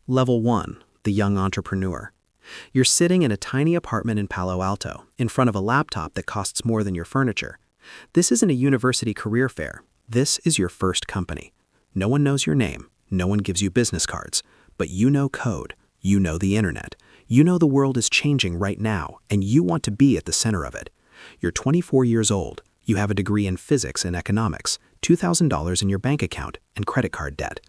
Level 1, the young entrepreneur. You're sitting in a tiny apartment in Palo Alto, in front of a laptop that costs more than your furniture. This isn't a university career fair. This is your first company. No one knows your name. No one gives you business cards. But you know code. You know the internet. You know the world is changing right now, and you want to be at the center of it. You're 24 years old. You have a degree in physics and economics, $2,000 in your bank account, and credit card debt.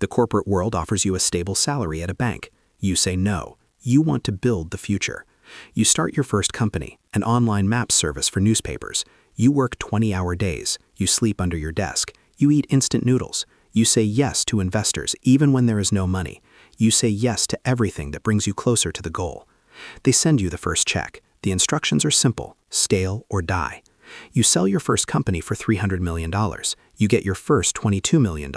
The corporate world offers you a stable salary at a bank. You say no. You want to build the future. You start your first company, an online maps service for newspapers. You work 20-hour days. You sleep under your desk. You eat instant noodles. You say yes to investors even when there is no money. You say yes to everything that brings you closer to the goal. They send you the first check. The instructions are simple: scale or die. You sell your first company for $300 million. You get your first $22 million.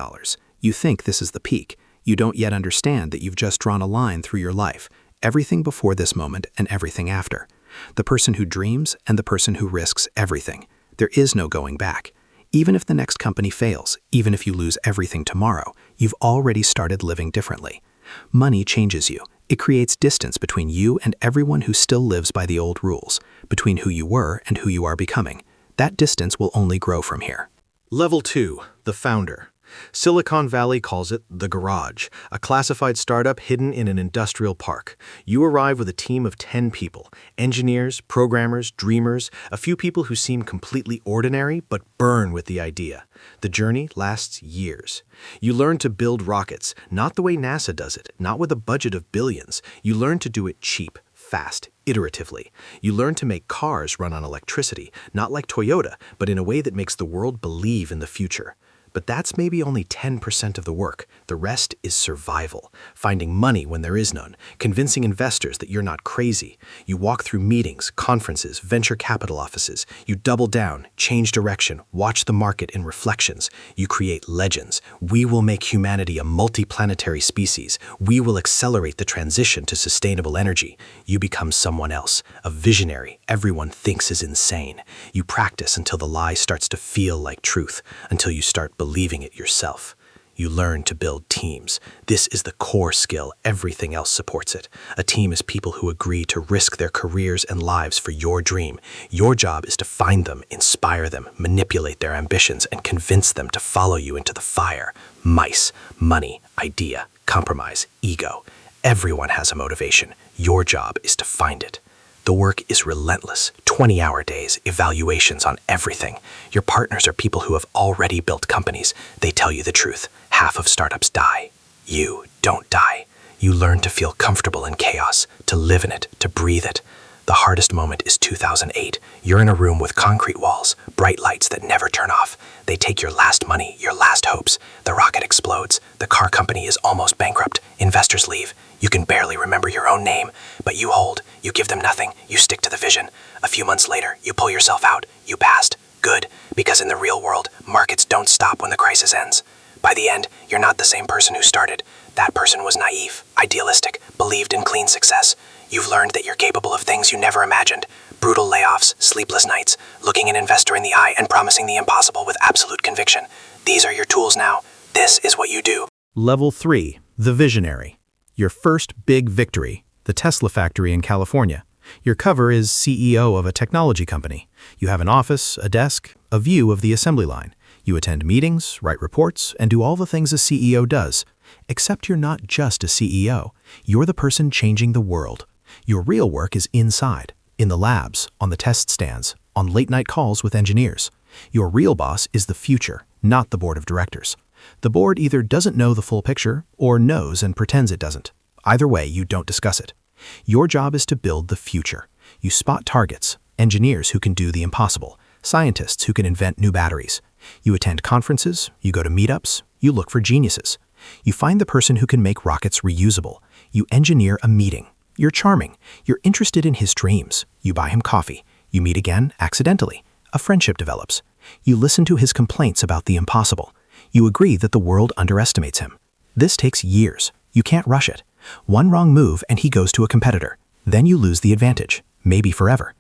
You think this is the peak. You don't yet understand that you've just drawn a line through your life, everything before this moment and everything after. The person who dreams and the person who risks everything. There is no going back. Even if the next company fails, even if you lose everything tomorrow, you've already started living differently. Money changes you. It creates distance between you and everyone who still lives by the old rules, between who you were and who you are becoming. That distance will only grow from here. Level 2, the founder. Silicon Valley calls it the garage, a classified startup hidden in an industrial park. You arrive with a team of 10 people, engineers, programmers, dreamers, a few people who seem completely ordinary but burn with the idea. The journey lasts years. You learn to build rockets, not the way NASA does it, not with a budget of billions. You learn to do it cheap, fast, iteratively. You learn to make cars run on electricity, not like Toyota, but in a way that makes the world believe in the future. But that's maybe only 10% of the work. The rest is survival, finding money when there is none, convincing investors that you're not crazy. You walk through meetings, conferences, venture capital offices. You double down, change direction, watch the market in reflections. You create legends. We will make humanity a multiplanetary species. We will accelerate the transition to sustainable energy. You become someone else, a visionary everyone thinks is insane. You practice until the lie starts to feel like truth, until you start believing it yourself. You learn to build teams. This is the core skill. Everything else supports it. A team is people who agree to risk their careers and lives for your dream. Your job is to find them, inspire them, manipulate their ambitions, and convince them to follow you into the fire. Mice, money, idea, compromise, ego. Everyone has a motivation. Your job is to find it. The work is relentless, 20-hour days, evaluations on everything. Your partners are people who have already built companies. They tell you the truth. Half of startups die. You don't die. You learn to feel comfortable in chaos, to live in it, to breathe it. The hardest moment is 2008. You're in a room with concrete walls, bright lights that never turn off. They take your last money, your last hopes. The rocket explodes. The car company is almost bankrupt. Investors leave. You can barely remember your own name, but you hold. You give them nothing. You stick to the vision. A few months later, you pull yourself out. You passed. Good, because in the real world, markets don't stop when the crisis ends. By the end, you're not the same person who started. That person was naive, idealistic, believed in clean success. You've learned that you're capable of things you never imagined. Brutal layoffs, sleepless nights, looking an investor in the eye and promising the impossible with absolute conviction. These are your tools now. This is what you do. Level 3, the visionary. Your first big victory, the Tesla factory in California. Your cover is CEO of a technology company. You have an office, a desk, a view of the assembly line. You attend meetings, write reports, and do all the things a CEO does. Except you're not just a CEO. You're the person changing the world. Your real work is inside, in the labs, on the test stands, on late-night calls with engineers. Your real boss is the future, not the board of directors. The board either doesn't know the full picture or knows and pretends it doesn't. Either way, you don't discuss it. Your job is to build the future. You spot targets, engineers who can do the impossible, scientists who can invent new batteries. You attend conferences, you go to meetups, you look for geniuses. You find the person who can make rockets reusable. You engineer a meeting. You're charming. You're interested in his dreams. You buy him coffee. You meet again accidentally. A friendship develops. You listen to his complaints about the impossible. You agree that the world underestimates him. This takes years. You can't rush it. One wrong move and he goes to a competitor. Then you lose the advantage, maybe forever.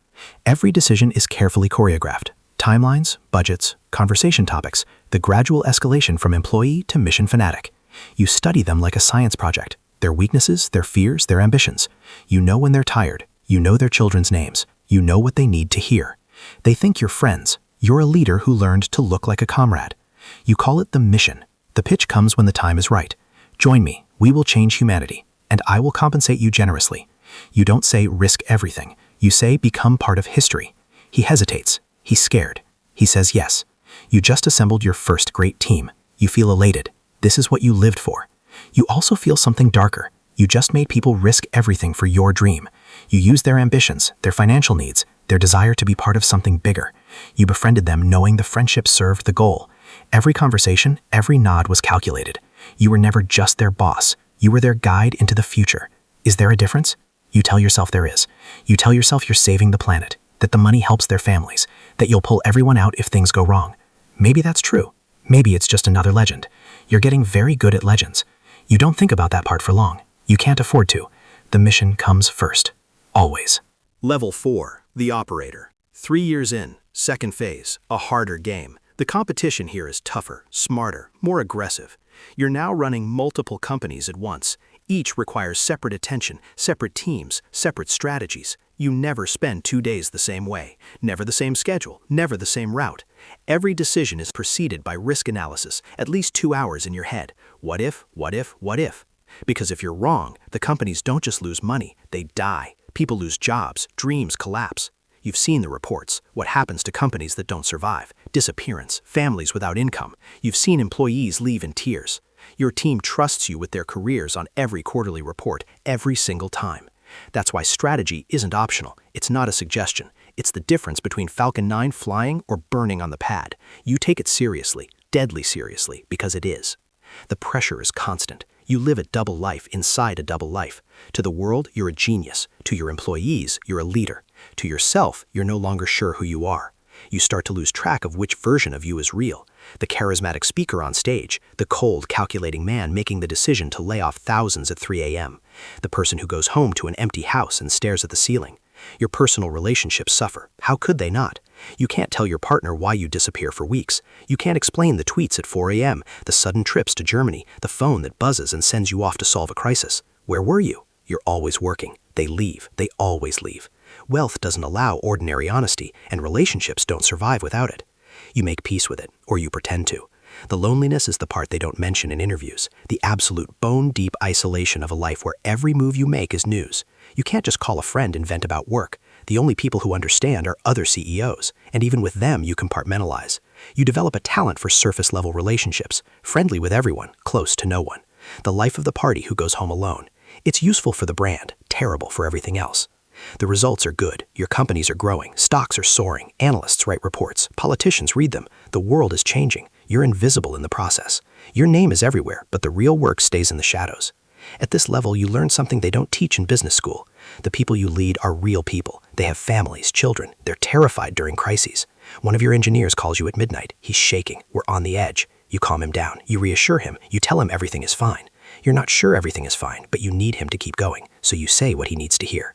Every decision is carefully choreographed. Timelines, budgets, conversation topics, the gradual escalation from employee to mission fanatic. You study them like a science project. their weaknesses, their fears, their ambitions. You know when they're tired. You know their children's names. You know what they need to hear. They think you're friends. You're a leader who learned to look like a comrade. You call it the mission. The pitch comes when the time is right. Join me. We will change humanity, and I will compensate you generously. You don't say risk everything. You say become part of history. He hesitates. He's scared. He says yes. You just assembled your first great team. You feel elated. This is what you lived for. You also feel something darker. You just made people risk everything for your dream. You used their ambitions, their financial needs, their desire to be part of something bigger. You befriended them knowing the friendship served the goal. Every conversation, every nod was calculated. You were never just their boss. You were their guide into the future. Is there a difference? You tell yourself there is. You tell yourself you're saving the planet, that the money helps their families, that you'll pull everyone out if things go wrong. Maybe that's true. Maybe it's just another legend. You're getting very good at legends. You don't think about that part for long. You can't afford to. The mission comes first. Always. Level 4, the operator. 3 years in, second phase, a harder game. The competition here is tougher, smarter, more aggressive. You're now running multiple companies at once. Each requires separate attention, separate teams, separate strategies. You never spend 2 days the same way. Never the same schedule, never the same route. Every decision is preceded by risk analysis, at least 2 hours in your head. What if, what if, what if? Because if you're wrong, the companies don't just lose money, they die. People lose jobs, dreams collapse. You've seen the reports, what happens to companies that don't survive, disappearance, families without income. You've seen employees leave in tears. Your team trusts you with their careers on every quarterly report, every single time. That's why strategy isn't optional. It's not a suggestion. It's the difference between Falcon 9 flying or burning on the pad. You take it seriously, deadly seriously, because it is. The pressure is constant. You live a double life inside a double life. To the world, you're a genius. To your employees, you're a leader. To yourself, you're no longer sure who you are. You start to lose track of which version of you is real. The charismatic speaker on stage, the cold, calculating man making the decision to lay off thousands at 3 a.m., the person who goes home to an empty house and stares at the ceiling. Your personal relationships suffer. How could they not? You can't tell your partner why you disappear for weeks. You can't explain the tweets at 4 a.m., the sudden trips to Germany, the phone that buzzes and sends you off to solve a crisis. Where were you? You're always working. They leave. They always leave. Wealth doesn't allow ordinary honesty, and relationships don't survive without it. You make peace with it, or you pretend to. The loneliness is the part they don't mention in interviews, the absolute bone-deep isolation of a life where every move you make is news. You can't just call a friend and vent about work. The only people who understand are other CEOs, and even with them you compartmentalize. You develop a talent for surface-level relationships, friendly with everyone, close to no one. The life of the party who goes home alone. It's useful for the brand, terrible for everything else. The results are good. Your companies are growing. Stocks are soaring. Analysts write reports. Politicians read them. The world is changing. You're invisible in the process. Your name is everywhere, but the real work stays in the shadows. At this level, you learn something they don't teach in business school. The people you lead are real people. They have families, children. They're terrified during crises. One of your engineers calls you at midnight. He's shaking. We're on the edge. You calm him down. You reassure him. You tell him everything is fine. You're not sure everything is fine, but you need him to keep going, so you say what he needs to hear.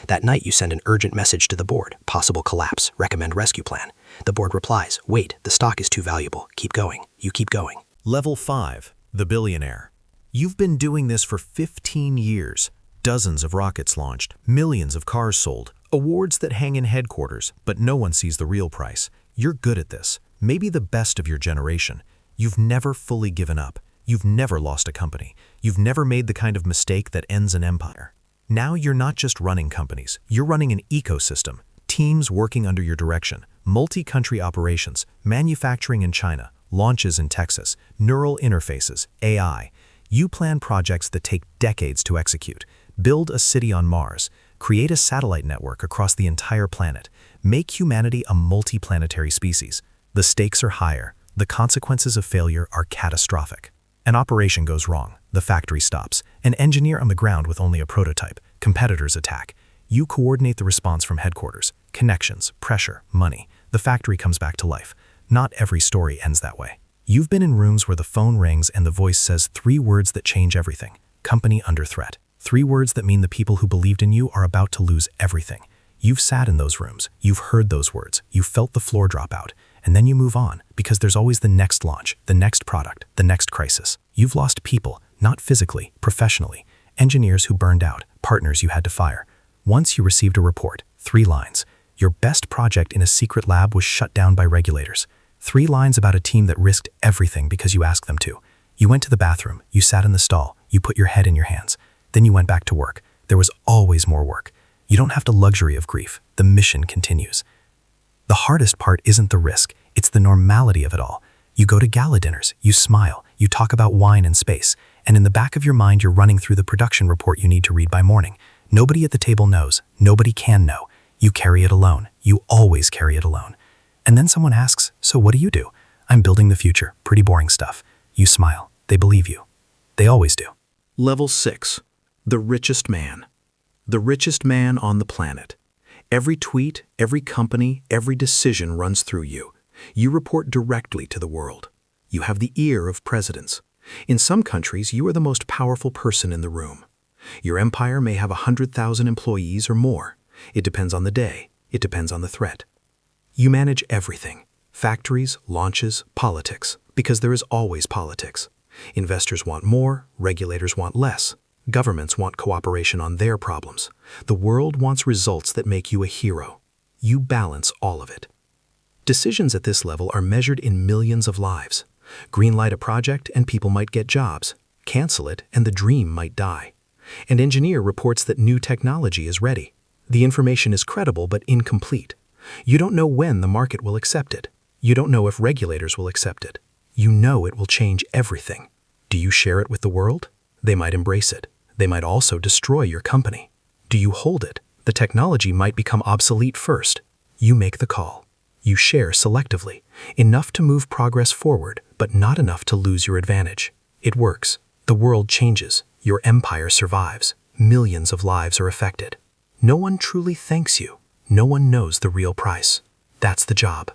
That night, you send an urgent message to the board. Possible collapse. Recommend rescue plan. The board replies, wait, the stock is too valuable. Keep going. You keep going. Level 5, the billionaire. You've been doing this for 15 years. Dozens of rockets launched, millions of cars sold, awards that hang in headquarters, but no one sees the real price. You're good at this. Maybe the best of your generation. You've never fully given up. You've never lost a company. You've never made the kind of mistake that ends an empire. Now you're not just running companies, you're running an ecosystem, teams working under your direction, multi-country operations, manufacturing in China, launches in Texas, neural interfaces, AI. You plan projects that take decades to execute, build a city on Mars, create a satellite network across the entire planet, make humanity a multi-planetary species. The stakes are higher, the consequences of failure are catastrophic. An operation goes wrong, the factory stops, an engineer on the ground with only a prototype, competitors attack. You coordinate the response from headquarters, connections, pressure, money. The factory comes back to life. Not every story ends that way. You've been in rooms where the phone rings and the voice says 3 words that change everything. Company under threat. 3 words that mean the people who believed in you are about to lose everything. You've sat in those rooms, you've heard those words, you've felt the floor drop out, and then you move on, because there's always the next launch, the next product, the next crisis. You've lost people, not physically, professionally, engineers who burned out, partners you had to fire. Once you received a report, 3 lines. Your best project in a secret lab was shut down by regulators. 3 lines about a team that risked everything because you asked them to. You went to the bathroom, you sat in the stall, you put your head in your hands. Then you went back to work. There was always more work. You don't have the luxury of grief. The mission continues. The hardest part isn't the risk, it's the normality of it all. You go to gala dinners, you smile, you talk about wine and space, and in the back of your mind you're running through the production report you need to read by morning. Nobody at the table knows, nobody can know. You carry it alone, you always carry it alone. And then someone asks, so what do you do? I'm building the future, pretty boring stuff. You smile, they believe you. They always do. Level 6. The richest man. The richest man on the planet. Every tweet, every company, every decision runs through you. You report directly to the world. You have the ear of presidents. In some countries, you are the most powerful person in the room. Your empire may have 100,000 employees or more. It depends on the day. It depends on the threat. You manage everything. Factories, launches, politics, because there is always politics. Investors want more, regulators want less. Governments want cooperation on their problems. The world wants results that make you a hero. You balance all of it. Decisions at this level are measured in millions of lives. Greenlight a project and people might get jobs. Cancel it and the dream might die. An engineer reports that new technology is ready. The information is credible but incomplete. You don't know when the market will accept it. You don't know if regulators will accept it. You know it will change everything. Do you share it with the world? They might embrace it. They might also destroy your company. Do you hold it? The technology might become obsolete first. You make the call. You share selectively, enough to move progress forward, but not enough to lose your advantage. It works. The world changes. Your empire survives. Millions of lives are affected. No one truly thanks you. No one knows the real price. That's the job.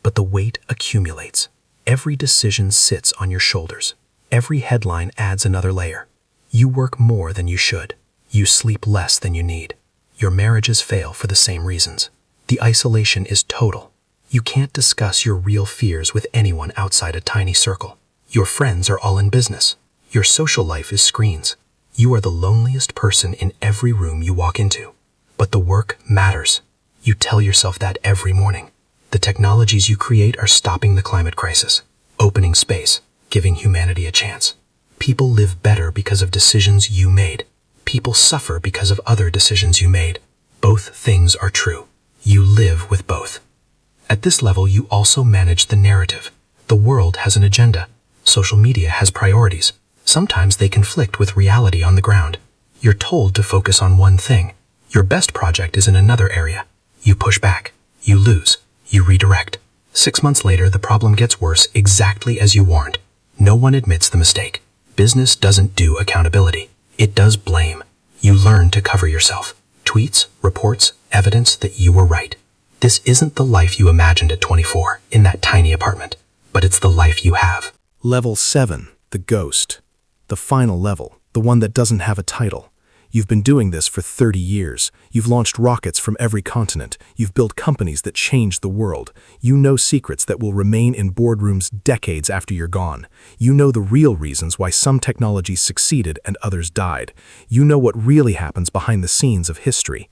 But the weight accumulates. Every decision sits on your shoulders. Every headline adds another layer. You work more than you should. You sleep less than you need. Your marriages fail for the same reasons. The isolation is total. You can't discuss your real fears with anyone outside a tiny circle. Your friends are all in business. Your social life is screens. You are the loneliest person in every room you walk into. But the work matters. You tell yourself that every morning. The technologies you create are stopping the climate crisis, opening space, giving humanity a chance. People live better because of decisions you made. People suffer because of other decisions you made. Both things are true. You live with both. At this level, you also manage the narrative. The world has an agenda. Social media has priorities. Sometimes they conflict with reality on the ground. You're told to focus on one thing. Your best project is in another area. You push back. You lose. You redirect. 6 months later, the problem gets worse exactly as you warned. No one admits the mistake. Business doesn't do accountability. It does blame. You learn to cover yourself. Tweets, reports, evidence that you were right. This isn't the life you imagined at 24 in that tiny apartment, but it's the life you have. Level 7, the ghost. The final level, the one that doesn't have a title. You've been doing this for 30 years. You've launched rockets from every continent. You've built companies that changed the world. You know secrets that will remain in boardrooms decades after you're gone. You know the real reasons why some technologies succeeded and others died. You know what really happens behind the scenes of history.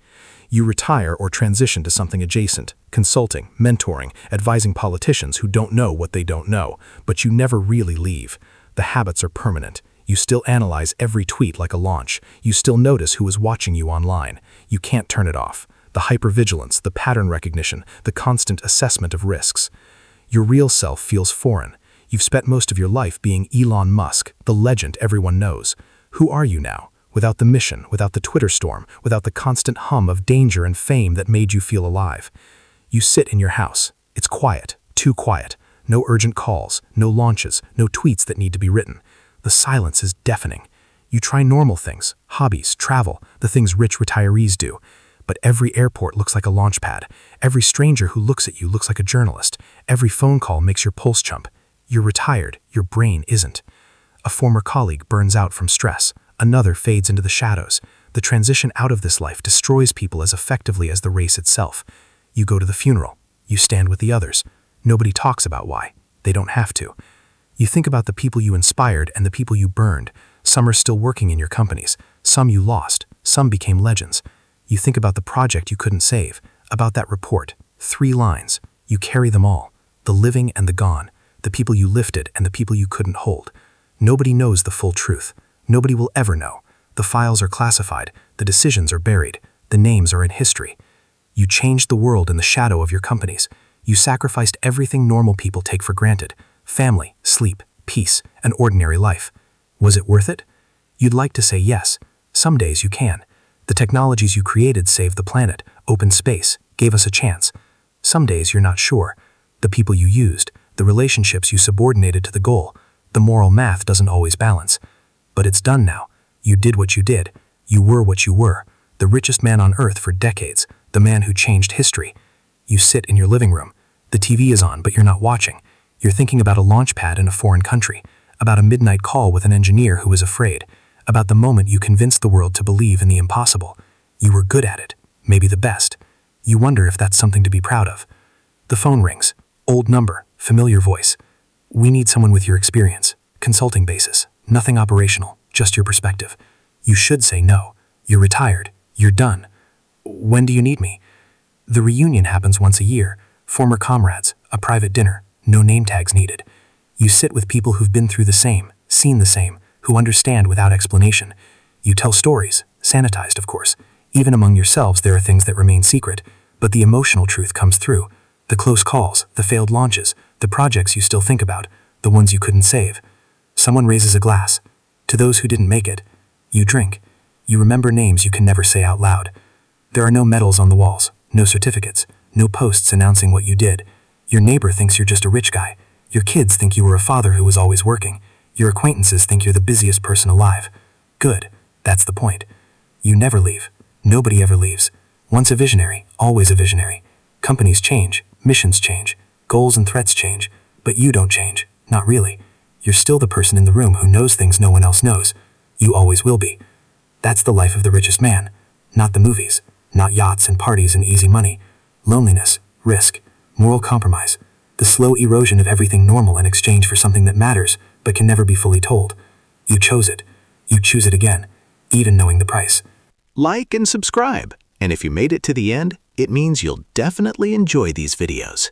You retire or transition to something adjacent, consulting, mentoring, advising politicians who don't know what they don't know, but you never really leave. The habits are permanent. You still analyze every tweet like a launch. You still notice who is watching you online. You can't turn it off. The hypervigilance, the pattern recognition, the constant assessment of risks. Your real self feels foreign. You've spent most of your life being Elon Musk, the legend everyone knows. Who are you now? Without the mission, without the Twitter storm, without the constant hum of danger and fame that made you feel alive. You sit in your house. It's quiet, too quiet. No urgent calls, no launches, no tweets that need to be written. The silence is deafening. You try normal things, hobbies, travel, the things rich retirees do. But every airport looks like a launch pad. Every stranger who looks at you looks like a journalist. Every phone call makes your pulse jump. You're retired, your brain isn't. A former colleague burns out from stress. Another fades into the shadows. The transition out of this life destroys people as effectively as the race itself. You go to the funeral. You stand with the others. Nobody talks about why. They don't have to. You think about the people you inspired and the people you burned. Some are still working in your companies. Some you lost. Some became legends. You think about the project you couldn't save, about that report. 3 lines. You carry them all. The living and the gone. The people you lifted and the people you couldn't hold. Nobody knows the full truth. Nobody will ever know. The files are classified. The decisions are buried. The names are in history. You changed the world in the shadow of your companies. You sacrificed everything normal people take for granted. Family, sleep, peace, an ordinary life. Was it worth it? You'd like to say yes. Some days you can. The technologies you created saved the planet, opened space, gave us a chance. Some days you're not sure. The people you used, the relationships you subordinated to the goal, the moral math doesn't always balance. But it's done now. You did what you did. You were what you were. The richest man on earth for decades. The man who changed history. You sit in your living room. The TV is on, but you're not watching. You're thinking about a launch pad in a foreign country, about a midnight call with an engineer who was afraid, about the moment you convinced the world to believe in the impossible. You were good at it, maybe the best. You wonder if that's something to be proud of. The phone rings. Old number, familiar voice. We need someone with your experience. Consulting basis. Nothing operational, just your perspective. You should say no. You're retired. You're done. When do you need me? The reunion happens once a year. Former comrades, a private dinner, no name tags needed. You sit with people who've been through the same, seen the same, who understand without explanation. You tell stories, sanitized of course. Even among yourselves there are things that remain secret, but the emotional truth comes through. The close calls, the failed launches, the projects you still think about, the ones you couldn't save. Someone raises a glass. To those who didn't make it. You drink. You remember names you can never say out loud. There are no medals on the walls, no certificates, no posts announcing what you did. Your neighbor thinks you're just a rich guy. Your kids think you were a father who was always working. Your acquaintances think you're the busiest person alive. Good. That's the point. You never leave. Nobody ever leaves. Once a visionary, always a visionary. Companies change, missions change, goals and threats change, but you don't change. Not really. You're still the person in the room who knows things no one else knows. You always will be. That's the life of the richest man. Not the movies. Not yachts and parties and easy money. Loneliness, risk, moral compromise. The slow erosion of everything normal in exchange for something that matters, but can never be fully told. You chose it. You choose it again, even knowing the price. Like and subscribe. And if you made it to the end, it means you'll definitely enjoy these videos.